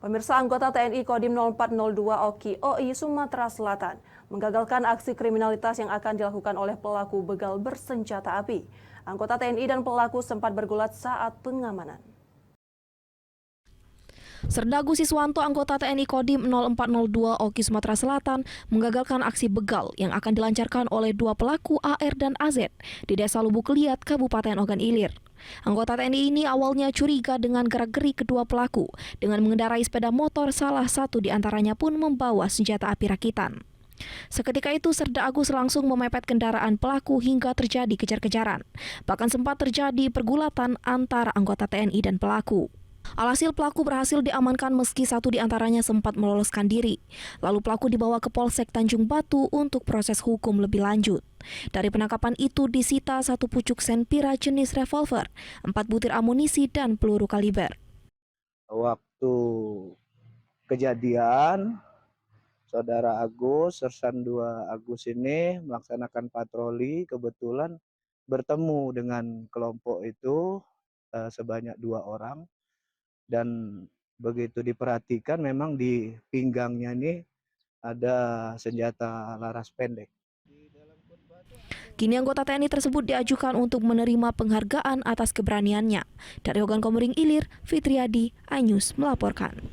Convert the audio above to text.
Pemirsa, anggota TNI Kodim 0402 Oki OI Sumatera Selatan menggagalkan aksi kriminalitas yang akan dilakukan oleh pelaku begal bersenjata api. Anggota TNI dan pelaku sempat bergulat saat pengamanan. Serdagu Siswanto, anggota TNI Kodim 0402 Oki Sumatera Selatan, menggagalkan aksi begal yang akan dilancarkan oleh dua pelaku AR dan AZ di Desa Lubuk Liat, Kabupaten Ogan Ilir. Anggota TNI ini awalnya curiga dengan gerak-gerik kedua pelaku dengan mengendarai sepeda motor, salah satu di antaranya pun membawa senjata api rakitan. Seketika itu Serda Agus langsung memepet kendaraan pelaku hingga terjadi kejar-kejaran. Bahkan sempat terjadi pergulatan antara anggota TNI dan pelaku. Alhasil pelaku berhasil diamankan meski satu di antaranya sempat meloloskan diri. Lalu pelaku dibawa ke Polsek Tanjung Batu untuk proses hukum lebih lanjut. Dari penangkapan itu disita satu pucuk senpira jenis revolver, 4 butir amunisi dan peluru kaliber. Waktu kejadian, Saudara Agus, Sersan 2 Agus ini melaksanakan patroli, kebetulan bertemu dengan kelompok itu sebanyak 2 orang. Dan begitu diperhatikan memang di pinggangnya ini ada senjata laras pendek. Kini anggota TNI tersebut diajukan untuk menerima penghargaan atas keberaniannya. Dari Ogan Komering Ilir, Fitriadi, iNews melaporkan.